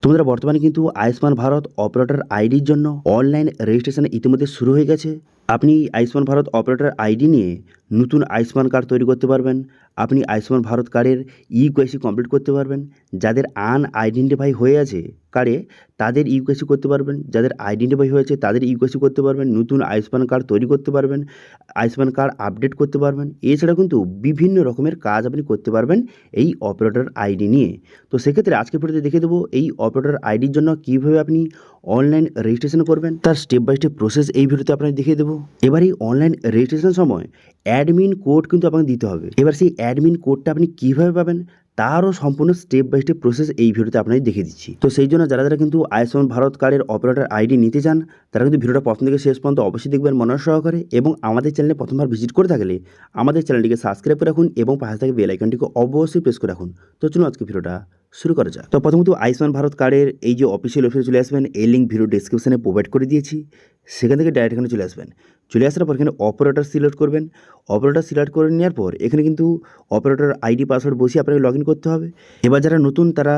তোমাদের বর্তমানে কিন্তু আয়ুষ্মান ভারত অপারেটর আইডির জন্য অনলাইন রেজিস্ট্রেশন ইতিমধ্যে শুরু হয়ে গেছে। আপনি আয়ুষ্মান ভারত অপারেটর আইডি নিয়ে নতুন আয়ুষ্মান কার্ড তৈরি করতে পারবেন। আপনি আয়ুষ্মান ভারত কার্ডের ইউকেওয়াইসি কমপ্লিট করতে পারবেন। যাদের আনআইডেন্টিফাই হয়ে আছে কার্ডে তাদের ইউকেওয়াইসি করতে পারবেন। যাদের আইডেন্টিফাই হয়েছে তাদের ইউকেওয়াইসি করতে পারবেন। নতুন আয়ুষ্মান কার্ড তৈরি করতে পারবেন। আয়ুষ্মান কার্ড আপডেট করতে পারবেন। এছাড়া কিন্তু বিভিন্ন রকমের কাজ আপনি করতে পারবেন এই অপারেটর আইডি নিয়ে। তো সেক্ষেত্রে আজকে ভিডিওতে দেখে দেবো এই অপারেটর আইডির জন্য কীভাবে আপনি অনলাইন রেজিস্ট্রেশন করবেন, তার স্টেপ বাই স্টেপ প্রসেস এই ভিডিওতে আপনাকে দেখিয়ে দেবো। এবার এই অনলাইন রেজিস্ট্রেশন সময় অ্যাডমিন কোড কিন্তু আপনাকে দিতে হবে। এবার সেই অ্যাডমিন কোডটা আপনি কীভাবে পাবেন তারও সম্পূর্ণ স্টেপ বাই স্টেপ প্রসেস এই ভিডিওতে আপনাকে দেখিয়ে দিচ্ছি। তো সেই জন্য যারা যারা কিন্তু আয়ুষ্মান ভারত কার্ডের অপারেটর আইডি নিতে চান তারা কিন্তু ভিডিওটা প্রথম থেকে শেষ পর্যন্ত অবশ্যই দেখবেন মনোযোগ সহকারে, এবং আমাদের চ্যানেলে প্রথমবার ভিজিট করে থাকলে আমাদের চ্যানেলটিকে সাবস্ক্রাইব করে রাখুন এবং পাশে থাকা বেল আইকনটিকে অবশ্যই প্রেস করে রাখুন। তো চলুন আজকে ভিডিওটা শুরু করা যাক। তো প্রথমত আয়ুষ্মান ভারত কার্ডের এই যে অফিসিয়াল ওয়েবসাইটে চলে আসবেন, এই লিঙ্ক ভিডিও ডেসক্রিপশনে প্রোভাইড করে দিয়েছি, সেখান থেকে ডাইরেক্ট এখানে চলে আসবেন। চলে আসার পর এখানে অপারেটর সিলেক্ট করবেন। অপারেটর সিলেক্ট করে নেওয়ার পর এখানে কিন্তু অপারেটর আইডি পাসওয়ার্ড বসিয়ে আপনাকে লগ ইন করতে হবে। এবার যারা নতুন তারা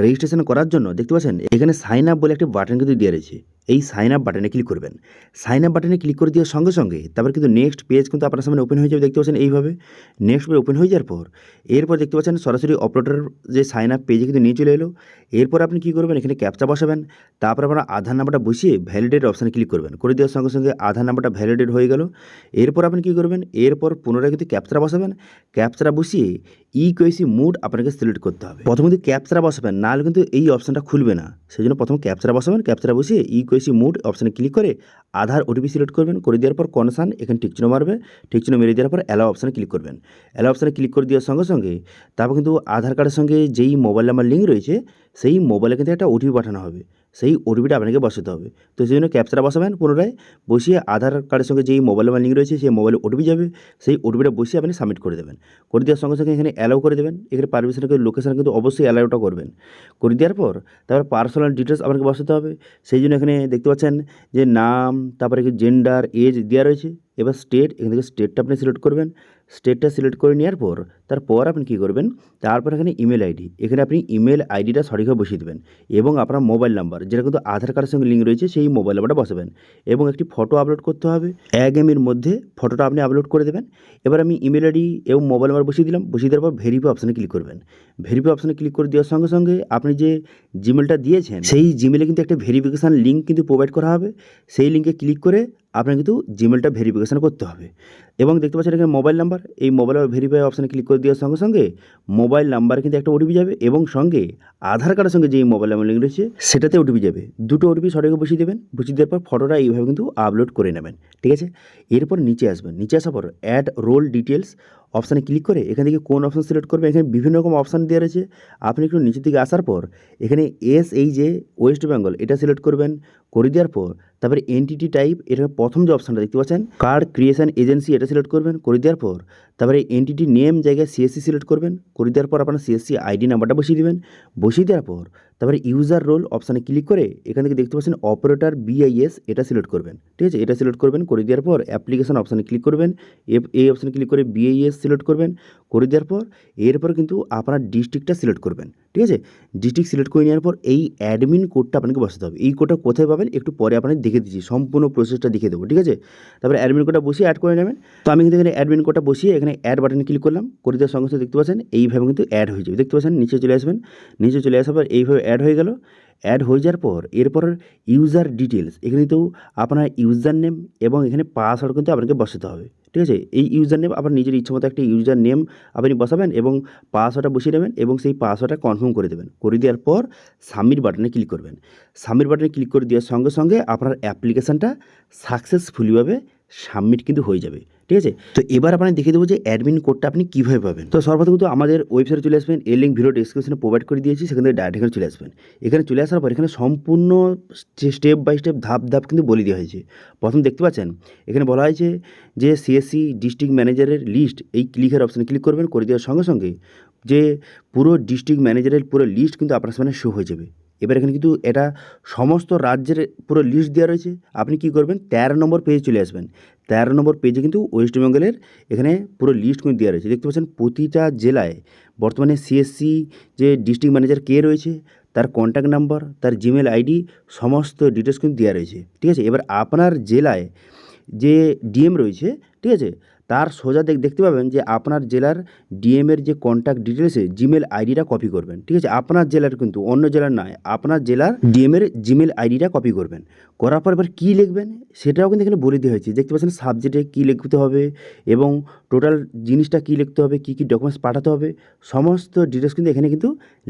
রেজিস্ট্রেশন করার জন্য দেখতে পাচ্ছেন এখানে সাইন আপ বলে একটি বাটন কিন্তু দেওয়া রয়েছে। এই সাইন আপ বাটনে ক্লিক করবেন। সাইন আপ বাটনে ক্লিক করে দেওয়ার সঙ্গে সঙ্গে তারপর কিন্তু নেক্সট পেজ কিন্তু আপনার সামনে ওপেন হয়ে যাবে। দেখতে পাচ্ছেন এইভাবে নেক্সট পেজ ওপেন হয়ে যাওয়ার পর এরপর দেখতে পাচ্ছেন সরাসরি অপারেটর যে সাইন আপ পেজে কিন্তু নিয়ে চলে এলো। এরপর আপনি কী করবেন, এখানে ক্যাপচা বসাবেন। তারপর আপনার আধার নাম্বারটা বসিয়ে ভ্যালিডেট অপশানে ক্লিক করবেন। করে দেওয়ার সঙ্গে সঙ্গে আধার নাম্বারটা ভ্যালিডেট হয়ে গেল। এরপর আপনি কী করবেন, এরপর পুনরায় কিন্তু ক্যাপচারা বসাবেন। ক্যাপচারা বসিয়ে ইকেওয়াইসি মোড আপনাকে সিলেক্ট করতে হবে। প্রথমে কিন্তু ক্যাপচারা বসাবেন, নাহলে কিন্তু এই অপশানটা খুলবে না। সেই জন্য প্রথম ক্যাপচারা বসাবেন। ক্যাপচারা বসিয়ে ইকেওয়াইসি মোড অপশানে ক্লিক করে আধার ওটিপি সিলেক্ট করবেন। করে দেওয়ার পর কনসার্ন এখানে টিকচিহ্ন মারবে। টিকচিহ্ন মেরে দেওয়ার পর অ্যালাও অপশানে ক্লিক করবেন। অ্যালাও অপশানে ক্লিক করে দেওয়ার সঙ্গে সঙ্গে তারপর কিন্তু আধার কার্ডের সঙ্গে যেই মোবাইল নাম্বার লিঙ্ক রয়েছে সেই মোবাইলে কিন্তু একটা ওটিপি পাঠানো হবে। সেই ওটিপিটা আপনাকে বসাতে হবে। তো সেই জন্য ক্যাপচারা বসাবেন, পুনরায় বসিয়ে আধার কার্ডের সঙ্গে যেই মোবাইল নাম্বার লিঙ্ক রয়েছে সেই মোবাইলে ওটিপি যাবে। সেই ওটিপিটা বসিয়ে আপনি সাবমিট করে দেবেন। করে দেওয়ার সঙ্গে সঙ্গে এখানে অ্যালাউ করে দেবেন। এখানে পারমিশন লোকেশন কিন্তু অবশ্যই অ্যালাউটা করবেন। করে দেওয়ার পর তারপর পার্সোনাল ডিটেলস আপনাকে বসাতে হবে। সেই জন্য এখানে দেখতে পাচ্ছেন যে নাম, তারপরে জেন্ডার, এজ দেওয়া রয়েছে। এবার স্টেট, এখান থেকে স্টেটটা আপনি সিলেক্ট করবেন। স্টেটটা সিলেক্ট করে নেওয়ার পর তারপর আপনি কী করবেন, তারপর এখানে ইমেল আইডি, এখানে আপনি ইমেল আইডিটা সঠিকভাবে বসিয়ে দেবেন এবং আপনার মোবাইল নাম্বার যেটা কিন্তু আধার কার্ডের সঙ্গে লিঙ্ক রয়েছে সেই মোবাইল নাম্বারটা বসাবেন এবং একটি ফটো আপলোড করতে হবে। 1 MB মধ্যে ফটোটা আপনি আপলোড করে দেবেন। এবার আমি ইমেল আইডি এবং মোবাইল নাম্বার বসিয়ে দিলাম। বসিয়ে দেওয়ার পর ভেরিফাই অপশানে ক্লিক করবেন। ভেরিফাই অপশানে ক্লিক করে দেওয়ার সঙ্গে সঙ্গে আপনি যে জিমেলটা দিয়েছেন সেই জিমেলে কিন্তু একটা ভেরিফিকেশান লিঙ্ক কিন্তু প্রোভাইড করা হবে। সেই লিঙ্কে ক্লিক করে আপনার কিন্তু জিমেলটা ভেরিফিকেশান করতে হবে। এবং দেখতে পাচ্ছেন এখানে মোবাইল নাম্বার, এই মোবাইল ভেরিফাই অপশানে ক্লিক করে দেওয়ার সঙ্গে সঙ্গে মোবাইল নাম্বারে কিন্তু একটা ওটিপি যাবে এবং সঙ্গে আধার কার্ডের সঙ্গে যেই মোবাইল নাম্বার লিঙ্ক রয়েছে সেটাতে ওটিপি যাবে। দুটো ওটিপি সঠিকভাবে বসিয়ে দেবেন। বসিয়ে দেওয়ার পর ফটোটা এইভাবে কিন্তু আপলোড করে নেবেন। ঠিক আছে, এরপর নিচে আসবেন। নিচে আসার পর অ্যাড রোল ডিটেলস অপশানে ক্লিক করে এখান থেকে কোন অপশান সিলেক্ট করবেন। এখানে বিভিন্ন রকম অপশান দেওয়া রয়েছে। আপনি একটু নিচের দিকে আসার পর এখানে এই যে ওয়েস্ট বেঙ্গল এটা সিলেক্ট করবেন। করে দেওয়ার পর তারপরে এনটিটি টাইপ, এটা প্রথম যে অপশানটা দেখতে পাচ্ছেন কার্ড ক্রিয়েশন এজেন্সি, এটা সিলেক্ট করবেন। করে দেওয়ার পর তারপরে এনটিটি নেম জায়গায় সিএসসি সিলেক্ট করবেন। করে দেওয়ার পর আপনার সিএসসি আইডি নাম্বারটা বসিয়ে দেবেন। বসিয়ে দেওয়ার পর তারপরে ইউজার রোল অপশানে ক্লিক করে এখান থেকে দেখতে পাচ্ছেন অপারেটর বিআইএস, এটা সিলেক্ট করবেন। ঠিক আছে, এটা সিলেক্ট করবেন। করে দেওয়ার পর অ্যাপ্লিকেশন অপশানে ক্লিক করবেন। এই অপশানে ক্লিক করে বিআইএস সিলেক্ট করবেন। করে দেওয়ার পর এরপর কিন্তু আপনার ডিস্ট্রিক্টটা সিলেক্ট করবেন। ঠিক আছে, ডিস্ট্রিক্ট সিলেক্ট করে নেওয়ার পর এই অ্যাডমিন কোডটা আপনাকে বসাতে হবে। এই কোডটা কোথায় পাবেন একটু পরে আপনাকে দেখে দিচ্ছি, সম্পূর্ণ প্রসেসটা দেখে দেবো। ঠিক আছে, তারপরে অ্যাডমিন কোডটা বসিয়ে অ্যাড করে নেবেন। তো আমি কিন্তু এখানে অ্যাডমিন কোডটা বসিয়ে এখানে অ্যাড বাটনে ক্লিক করলাম। করে দেওয়ার সঙ্গে সঙ্গে দেখতে পাচ্ছেন এইভাবে কিন্তু অ্যাড হয়ে যাবে। দেখতে পাচ্ছেন নিচে চলে আসবেন। নিচে চলে আসার পর এইভাবে অ্যাড হয়ে গেল। অ্যাড হয়ে যাওয়ার পর এরপর ইউজার ডিটেলস, এখানে কিন্তু আপনার ইউজার নেম এবং এখানে পাসওয়ার্ড কিন্তু আপনাকে বসাতে হবে। ঠিক আছে, এই ইউজার নেম আপনার নিজের ইচ্ছে মতো একটা ইউজার নেম আপনি বসাবেন এবং পাসওয়ার্ডটা বসিয়ে নেবেন এবং সেই পাসওয়ার্ডটা কনফার্ম করে দেবেন। করে দেওয়ার পর সাবমিট বাটনে ক্লিক করবেন। সাবমিট বাটনে ক্লিক করে দেওয়ার সঙ্গে সঙ্গে আপনার অ্যাপ্লিকেশানটা সাকসেসফুলিভাবে সাবমিট কিন্তু হয়ে যাবে। ঠিক আছে, তো এবার আপনাকে দেখিয়ে দেবো যে অ্যাডমিন কোডটা আপনি কীভাবে পাবেন। তো সর্বপ্রথম তো আমাদের ওয়েবসাইটে চলে আসবেন। এই লিঙ্ক ভিডিও ডেসক্রিপশনে প্রোভাইড করে দিয়েছি, সেখান থেকে ডাইরেক্ট এখানে চলে আসবেন। এখানে চলে আসার পর এখানে সম্পূর্ণ স্টেপ বাই স্টেপ ধাপ ধাপ কিন্তু বলে দেওয়া হয়েছে। প্রথম দেখতে পাচ্ছেন এখানে বলা হয়েছে যে সিএসসি ডিস্ট্রিক্ট ম্যানেজারের লিস্ট, এই ক্লিকের অপশানে ক্লিক করবেন। করে দেওয়ার সঙ্গে সঙ্গে যে পুরো ডিস্ট্রিক্ট ম্যানেজারের পুরো লিস্ট কিন্তু আপনার সামনে শো হয়ে যাবে। এবার এখানে কিন্তু এটা সমস্ত রাজ্যের পুরো লিস্ট দেওয়া রয়েছে। আপনি কী করবেন, 13 নম্বর পেজে চলে আসবেন। 13 নম্বর পেজে কিন্তু ওয়েস্ট বেঙ্গলের এখানে পুরো লিস্ট কিন্তু দেওয়া রয়েছে। দেখতে পাচ্ছেন প্রতিটা জেলায় বর্তমানে সিএসসি যে ডিস্ট্রিক্ট ম্যানেজার কে রয়েছে তার কন্ট্যাক্ট নাম্বার, তার জিমেল আইডি সমস্ত ডিটেলস কিন্তু দেওয়া রয়েছে, ঠিক আছে। এবার আপনার জেলায় যে ডিএম রয়েছে, ঠিক আছে, তার সোজা দেখতে পাবেন যে আপনার জেলার ডিএমের যে কন্ট্যাক্ট ডিটেলসে জিমেল আইডিটা কপি করবেন, ঠিক আছে। আপনার জেলার কিন্তু, অন্য জেলার নয়, আপনার জেলার ডিএমের জিমেল আইডিটা কপি করবেন। করার পর এবার কী লিখবেন সেটাও কিন্তু এখানে বলে দেওয়া হয়েছে। দেখতে পাচ্ছেন সাবজেক্টে কী লিখতে হবে এবং টোটাল জিনিসটা কী লিখতে হবে, কী কী ডকুমেন্টস পাঠাতে হবে, সমস্ত ডিটেলস কিন্তু এখানে কিন্তু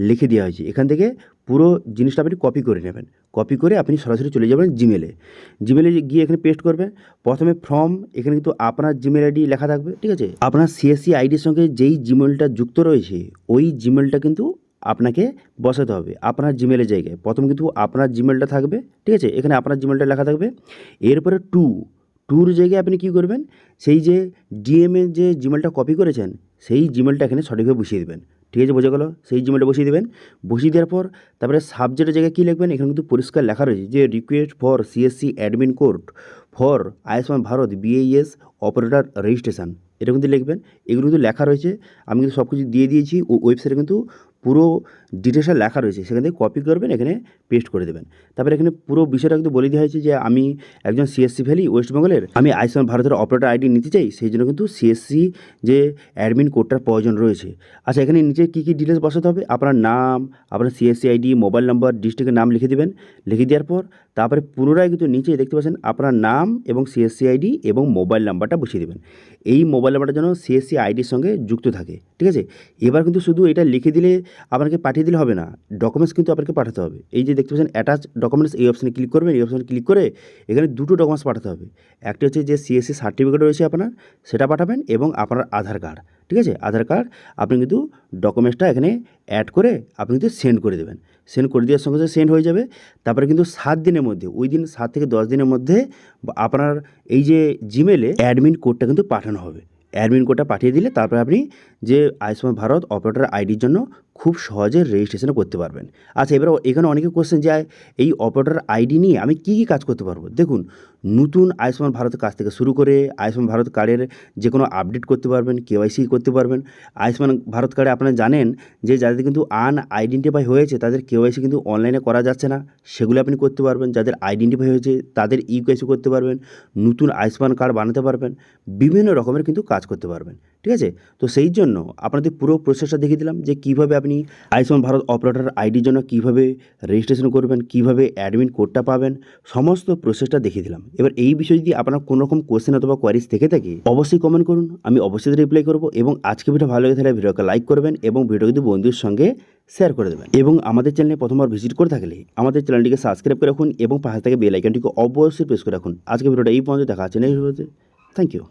লিখে দেওয়া হয়েছে। এখান থেকে পুরো জিনিসটা আপনি কপি করে নেবেন। কপি করে আপনি সরাসরি চলে যাবেন জিমেলে। জিমেলে গিয়ে এখানে পেস্ট করবেন। প্রথমে ফর্ম, এখানে কিন্তু আপনার জিমেল আইডি লেখা থাকবে, ঠিক আছে। আপনার সিএসসি আইডির সঙ্গে যেই জিমেলটা যুক্ত রয়েছে ওই জিমেলটা কিন্তু আপনাকে বসাতে হবে আপনার জিমেলের জায়গায়। প্রথম কিন্তু আপনার জিমেলটা থাকবে, ঠিক আছে, এখানে আপনার জিমেলটা লেখা থাকবে। এরপরে টুর জায়গায় আপনি কী করবেন, সেই যে ডিএমের যে জিমেলটা কপি করেছেন সেই জিমেলটা এখানে সঠিকভাবে বসিয়ে দেবেন, ঠিক আছে, বোঝা গেল। সেই জিমেলটা বসিয়ে দেবেন। বসিয়ে দেওয়ার পর তারপরে সাবজেক্টের জায়গায় কী লিখবেন, এখানে কিন্তু পরিষ্কার লেখা রয়েছে যে request for CSC admin code for Ayushman Bharat BIS operator registration, এটা কিন্তু লিখবেন। এগুলো কিন্তু লেখা রয়েছে, আমি কিন্তু সব কিছু দিয়ে দিয়েছি। ওয়েবসাইটে কিন্তু পুরো ডিটেলসটা লেখা রয়েছে, সেখান থেকে কপি করবেন, এখানে পেস্ট করে দেবেন। তারপরে এখানে পুরো বিষয়টা কিন্তু বলে দেওয়া হয়েছে যে আমি একজন সিএসসি ভ্যালি ওয়েস্ট বেঙ্গলের, আমি আয়ুষ্মান ভারতের অপারেটর আইডি নিতে চাই, সেই জন্য কিন্তু সিএসসি যে অ্যাডমিন কোডটার প্রয়োজন রয়েছে। আচ্ছা, এখানে নিচে কী কী ডিটেলস বসাতে হবে, আপনার নাম, আপনার সিএসসি আইডি, মোবাইল নাম্বার, ডিস্ট্রিক্টের নাম লিখে দেবেন। লিখে দেওয়ার পর তারপরে পুনরায় কিন্তু নিচে দেখতে পাচ্ছেন আপনার নাম এবং সিএসসি আইডি এবং মোবাইল নাম্বারটা বসিয়ে দেবেন। এই মোবাইল নাম্বারটা যেন সিএসসি আইডির সঙ্গে যুক্ত থাকে, ঠিক আছে। এবার কিন্তু শুধু এটা লিখে দিলে আপনাকে পাঠিয়ে দিলে হবে না, ডকুমেন্টস কিন্তু আপনাকে পাঠাতে হবে। এই যে দেখতে পাচ্ছেন অ্যাটাচ ডকুমেন্টস, এই অপশানে ক্লিক করবেন। এই অপশানে ক্লিক করে এখানে দুটো ডকুমেন্টস পাঠাতে হবে। একটা হচ্ছে যে সিএসসি সার্টিফিকেট রয়েছে আপনার, সেটা পাঠাবেন, এবং আপনার আধার কার্ড, ঠিক আছে। আধার কার্ড আপনি কিন্তু ডকুমেন্টসটা এখানে অ্যাড করে আপনি কিন্তু সেন্ড করে দেবেন। সেন্ড করে দেওয়ার সঙ্গে সঙ্গে সেন্ড হয়ে যাবে। তারপরে কিন্তু 7 দিনের মধ্যে, ওই দিন 7 থেকে 10 দিনের মধ্যে আপনার এই যে জিমেলে অ্যাডমিন কোডটা কিন্তু পাঠানো হবে। অ্যাডমিন কোডটা পাঠিয়ে দিলে তারপরে আপনি যে আয়ুষ্মান ভারত অপারেটর আইডির জন্য খুব সহজে রেজিস্ট্রেশনও করতে পারবেন। আচ্ছা, এবার এখানে অনেকে কোশ্চেন যে এই অপারেটর আইডি নিয়ে আমি কী কী কাজ করতে পারবো। দেখুন, নতুন আয়ুষ্মান ভারতের কাজ থেকে শুরু করে আয়ুষ্মান ভারত কার্ডের যে কোনো আপডেট করতে পারবেন, কেওয়াইসি করতে পারবেন। আয়ুষ্মান ভারত কার্ডে আপনারা জানেন যে যাদের কিন্তু আনআইডেন্টিফাই হয়েছে তাদের কেওয়াইসি কিন্তু অনলাইনে করা যাচ্ছে না, সেগুলো আপনি করতে পারবেন। যাদের আইডেন্টিফাই হয়েছে তাদের ইউকেওয়াইসি করতে পারবেন, নতুন আয়ুষ্মান কার্ড বানাতে পারবেন, বিভিন্ন রকমের কিন্তু কাজ করতে পারবেন, ঠিক আছে। তো সেই জন্য আপনাদের পুরো প্রসেসটা দেখিয়ে দিলাম যে কীভাবে আপনি আয়ুষ্মান ভারত অপারেটর আইডির জন্য কীভাবে রেজিস্ট্রেশন করবেন, কীভাবে অ্যাডমিন কোডটা পাবেন, সমস্ত প্রসেসটা দেখিয়ে দিলাম। এবার এই বিষয়ে যদি আপনার কোনো রকম কোশ্চেন অথবা কোয়ারিজ থেকে থাকে অবশ্যই কমেন্ট করুন, আমি অবশ্যই রিপ্লাই করব। এবং আজকে ভিডিও ভালো লাগে তাহলে ভিডিওকে লাইক করবেন এবং ভিডিও কিন্তু বন্ধুদের সঙ্গে শেয়ার করে দেবেন। এবং আমাদের চ্যানেলে প্রথমবার ভিজিট করে থাকলে আমাদের চ্যানেলটিকে সাবস্ক্রাইব করে রাখুন এবং পাশে থেকে বেল আইকনটিকে অবশ্যই প্রেস করে রাখুন। আজকে ভিডিওটা এই পর্যন্ত, দেখা হচ্ছে নেক্সট ভিডিওতে। Thank you.